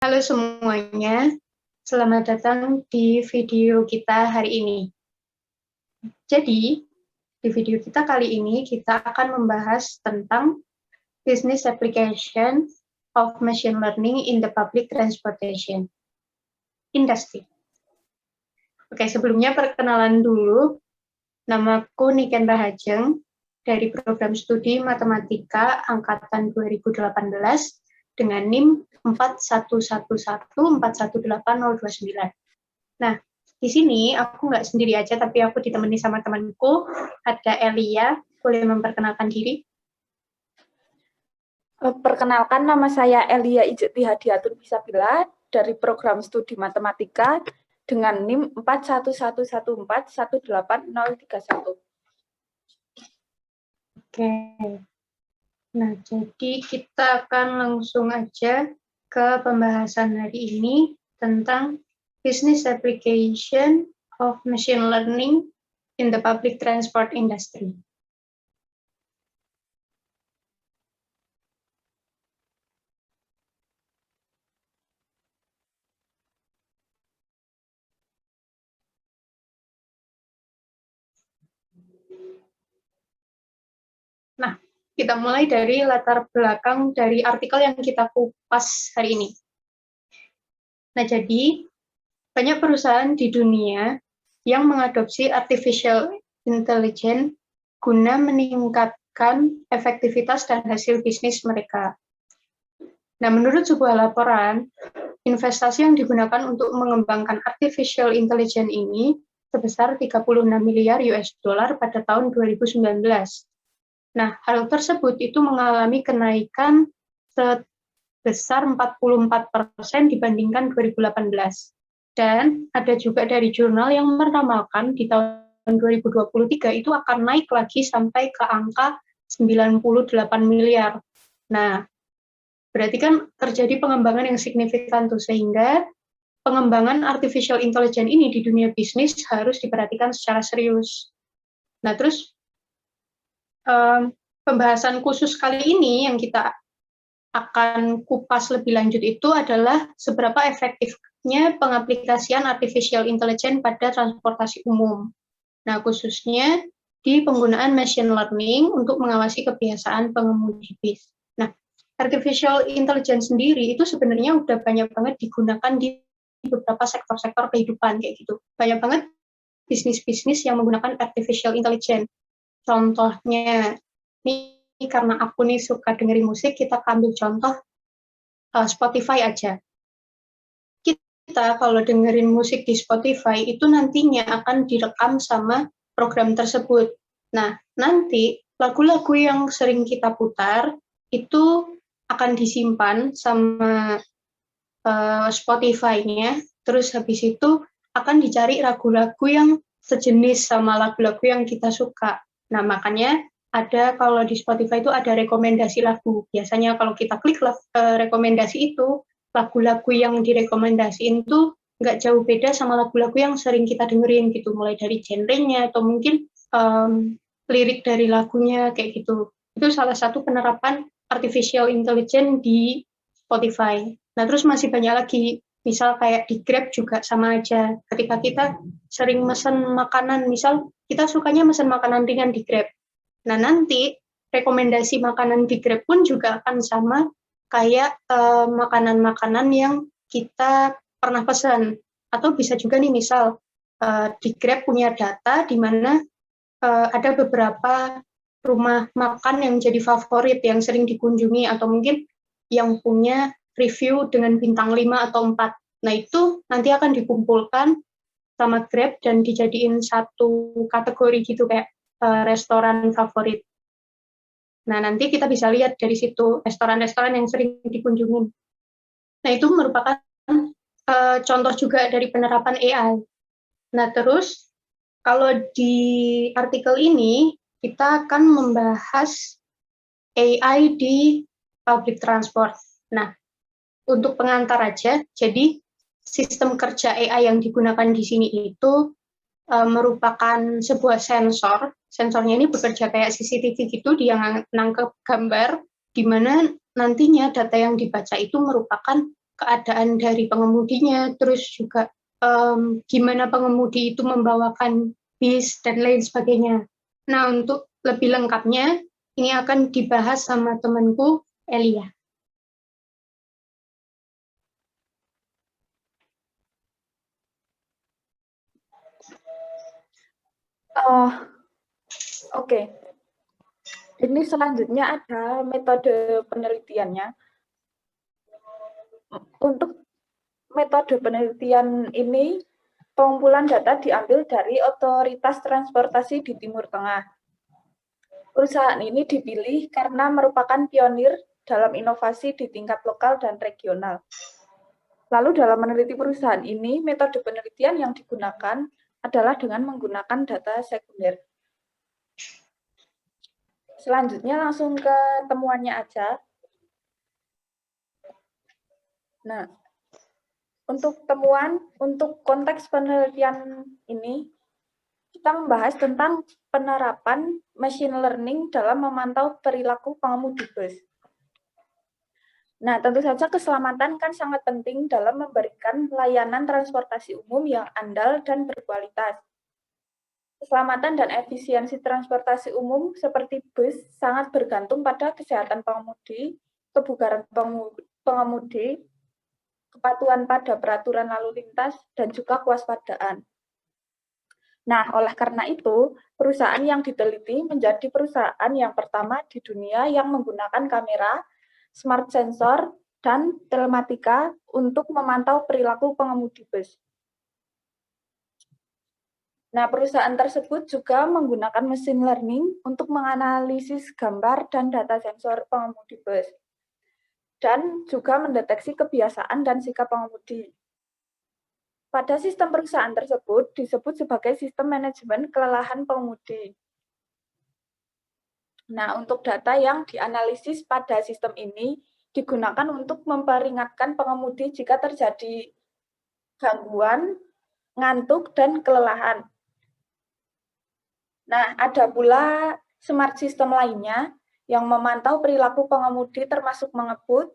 Halo semuanya, selamat datang di video kita hari ini. Jadi, di video kita kali ini kita akan membahas tentang business application of machine learning in the public transportation industry. Oke, sebelumnya perkenalan dulu. Namaku Niken Rahajeng dari program studi Matematika angkatan 2018 dengan NIM 41114180029. Nah, di sini aku nggak sendiri aja, tapi aku ditemani sama temanku, ada Elia. Boleh memperkenalkan diri? Perkenalkan, nama saya Elia Ijeti Hadiatun Bisabila dari program studi Matematika dengan NIM 41114180031. Oke. Nah, jadi kita akan langsung aja ke pembahasan hari ini tentang business application of machine learning in the public transport industry. Nah, kita mulai dari latar belakang dari artikel yang kita kupas hari ini. Nah, jadi banyak perusahaan di dunia yang mengadopsi artificial intelligence guna meningkatkan efektivitas dan hasil bisnis mereka. Nah, menurut sebuah laporan, investasi yang digunakan untuk mengembangkan artificial intelligence ini sebesar 36 miliar US dollar pada tahun 2019. Nah, hal tersebut itu mengalami kenaikan sebesar 44% dibandingkan 2018. Dan ada juga dari jurnal yang meramalkan di tahun 2023 itu akan naik lagi sampai ke angka 98 miliar. Nah, berarti kan terjadi pengembangan yang signifikan tuh, sehingga pengembangan artificial intelligence ini di dunia bisnis harus diperhatikan secara serius. Nah, terus pembahasan khusus kali ini yang kita akan kupas lebih lanjut itu adalah seberapa efektifnya pengaplikasian artificial intelligence pada transportasi umum. Nah, khususnya di penggunaan machine learning untuk mengawasi kebiasaan pengemudi bis. Nah, artificial intelligence sendiri itu sebenarnya udah banyak banget digunakan di beberapa sektor-sektor kehidupan kayak gitu. Banyak banget bisnis-bisnis yang menggunakan artificial intelligence. Contohnya, ini karena aku nih suka dengerin musik, kita ambil contoh Spotify aja. Kita kalau dengerin musik di Spotify itu nantinya akan direkam sama program tersebut. Nah, nanti lagu-lagu yang sering kita putar itu akan disimpan sama Spotify-nya, terus habis itu akan dicari lagu-lagu yang sejenis sama lagu-lagu yang kita suka. Nah, makanya ada kalau di Spotify itu ada rekomendasi lagu. Biasanya kalau kita klik rekomendasi itu, lagu-lagu yang direkomendasiin itu nggak jauh beda sama lagu-lagu yang sering kita dengerin gitu, mulai dari genrenya atau mungkin lirik dari lagunya kayak gitu. Itu salah satu penerapan artificial intelligence di Spotify. Nah, terus masih banyak lagi, misal kayak di Grab juga sama aja. Ketika kita sering mesen makanan, misal kita sukanya mesen makanan ringan di Grab. Nah, nanti rekomendasi makanan di Grab pun juga akan sama kayak makanan-makanan yang kita pernah pesan. Atau bisa juga nih, misal di Grab punya data di mana ada beberapa rumah makan yang jadi favorit, yang sering dikunjungi, atau mungkin yang punya review dengan bintang 5 atau 4. Nah, itu nanti akan dikumpulkan sama Grab dan dijadiin satu kategori gitu, kayak restoran favorit. Nah, nanti kita bisa lihat dari situ restoran-restoran yang sering dikunjungi. Nah, itu merupakan contoh juga dari penerapan AI. Nah, terus kalau di artikel ini kita akan membahas AI di public transport. Nah, untuk pengantar aja, jadi sistem kerja AI yang digunakan di sini itu merupakan sebuah sensor. Sensornya ini bekerja kayak CCTV gitu, dia nangkep gambar, di mana nantinya data yang dibaca itu merupakan keadaan dari pengemudinya, terus juga gimana pengemudi itu membawakan bis dan lain sebagainya. Nah, untuk lebih lengkapnya, ini akan dibahas sama temanku, Elia. Oke. Ini selanjutnya ada metode penelitiannya. Untuk metode penelitian ini, pengumpulan data diambil dari otoritas transportasi di Timur Tengah. Perusahaan ini dipilih karena merupakan pionir dalam inovasi di tingkat lokal dan regional. Lalu dalam meneliti perusahaan ini, metode penelitian yang digunakan adalah dengan menggunakan data sekunder. Selanjutnya langsung ke temuannya aja. Nah, untuk temuan, untuk konteks penelitian ini, kita membahas tentang penerapan machine learning dalam memantau perilaku pengemudi bus. Nah, tentu saja keselamatan kan sangat penting dalam memberikan layanan transportasi umum yang andal dan berkualitas. Keselamatan dan efisiensi transportasi umum seperti bus sangat bergantung pada kesehatan pengemudi, kebugaran pengemudi, kepatuhan pada peraturan lalu lintas, dan juga kewaspadaan. Nah, oleh karena itu, perusahaan yang diteliti menjadi perusahaan yang pertama di dunia yang menggunakan kamera, smart sensor, dan telematika untuk memantau perilaku pengemudi bus. Nah, perusahaan tersebut juga menggunakan mesin learning untuk menganalisis gambar dan data sensor pengemudi bus, dan juga mendeteksi kebiasaan dan sikap pengemudi. Pada sistem perusahaan tersebut disebut sebagai sistem manajemen kelelahan pengemudi. Nah, untuk data yang dianalisis pada sistem ini digunakan untuk memperingatkan pengemudi jika terjadi gangguan, ngantuk, dan kelelahan. Nah, ada pula smart system lainnya yang memantau perilaku pengemudi termasuk mengebut,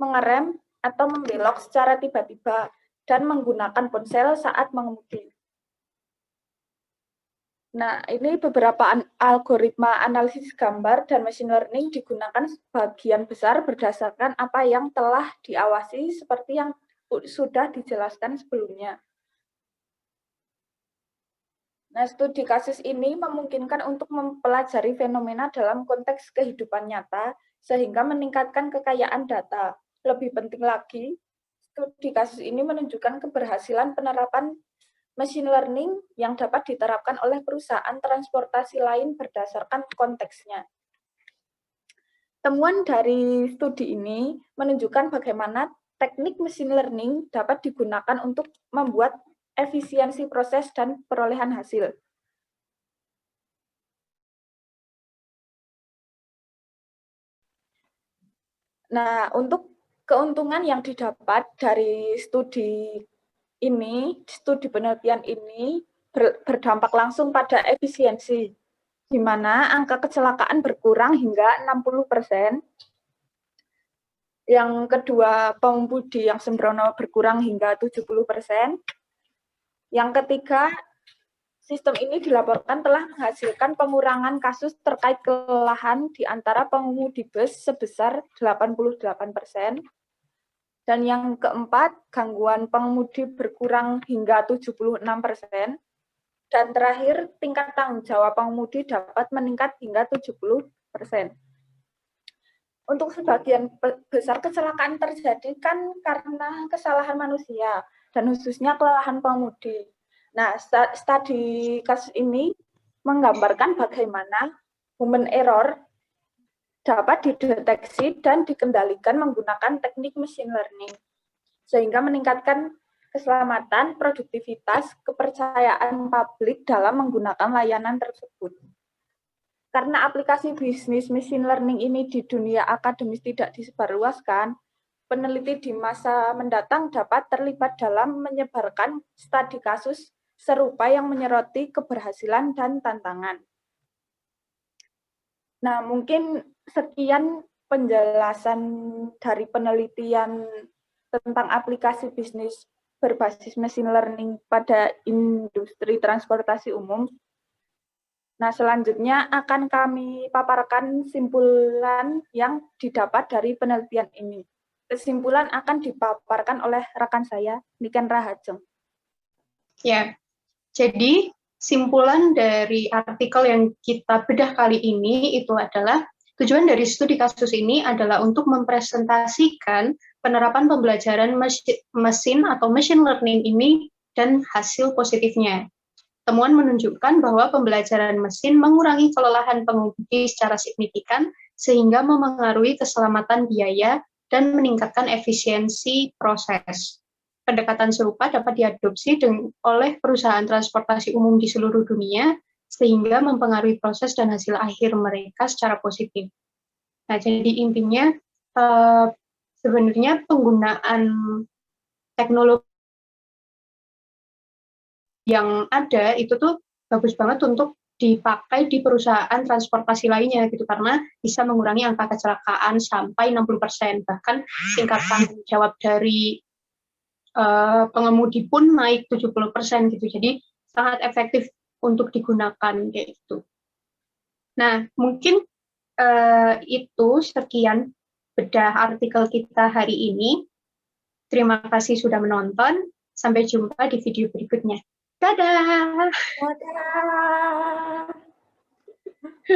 mengerem, atau membelok secara tiba-tiba dan menggunakan ponsel saat mengemudi. Nah, ini beberapa algoritma analisis gambar dan machine learning digunakan sebagian besar berdasarkan apa yang telah diawasi seperti yang sudah dijelaskan sebelumnya. Nah, studi kasus ini memungkinkan untuk mempelajari fenomena dalam konteks kehidupan nyata, sehingga meningkatkan kekayaan data. Lebih penting lagi, studi kasus ini menunjukkan keberhasilan penerapan machine learning yang dapat diterapkan oleh perusahaan transportasi lain berdasarkan konteksnya. Temuan dari studi ini menunjukkan bagaimana teknik machine learning dapat digunakan untuk membuat efisiensi proses dan perolehan hasil. Nah, untuk keuntungan yang didapat dari studi ini, studi penelitian ini berdampak langsung pada efisiensi, di mana angka kecelakaan berkurang hingga 60%. Yang kedua, pengemudi yang sembrono berkurang hingga 70%. Yang ketiga, sistem ini dilaporkan telah menghasilkan pengurangan kasus terkait kelelahan di antara pengemudi bus sebesar 88%. Dan yang keempat, gangguan pengemudi berkurang hingga 76%. Dan terakhir, tingkat tanggung jawab pengemudi dapat meningkat hingga 70%. Untuk sebagian besar kecelakaan terjadi kan karena kesalahan manusia, dan khususnya kelelahan pengemudi. Nah, studi kasus ini menggambarkan bagaimana human error dapat dideteksi dan dikendalikan menggunakan teknik machine learning, sehingga meningkatkan keselamatan, produktivitas, kepercayaan publik dalam menggunakan layanan tersebut. Karena aplikasi bisnis machine learning ini di dunia akademis tidak disebarluaskan, peneliti di masa mendatang dapat terlibat dalam menyebarkan studi kasus serupa yang menyoroti keberhasilan dan tantangan. Nah, mungkin sekian penjelasan dari penelitian tentang aplikasi bisnis berbasis machine learning pada industri transportasi umum. Nah, selanjutnya akan kami paparkan simpulan yang didapat dari penelitian ini. Kesimpulan akan dipaparkan oleh rekan saya, Niken Rahajeng. Ya, jadi simpulan dari artikel yang kita bedah kali ini itu adalah tujuan dari studi kasus ini adalah untuk mempresentasikan penerapan pembelajaran mesin atau machine learning ini dan hasil positifnya. Temuan menunjukkan bahwa pembelajaran mesin mengurangi kelelahan pengemudi secara signifikan sehingga memengaruhi keselamatan biaya dan meningkatkan efisiensi proses. Pendekatan serupa dapat diadopsi oleh perusahaan transportasi umum di seluruh dunia sehingga mempengaruhi proses dan hasil akhir mereka secara positif. Nah, jadi intinya sebenarnya penggunaan teknologi yang ada itu tuh bagus banget untuk dipakai di perusahaan transportasi lainnya gitu, karena bisa mengurangi angka kecelakaan sampai 60%, bahkan tingkat tanggung jawab dari pengemudi pun naik 70% gitu. Jadi sangat efektif untuk digunakan gitu. Nah, mungkin itu sekian bedah artikel kita hari ini. Terima kasih sudah menonton. Sampai jumpa di video berikutnya. Dadah! Dadah!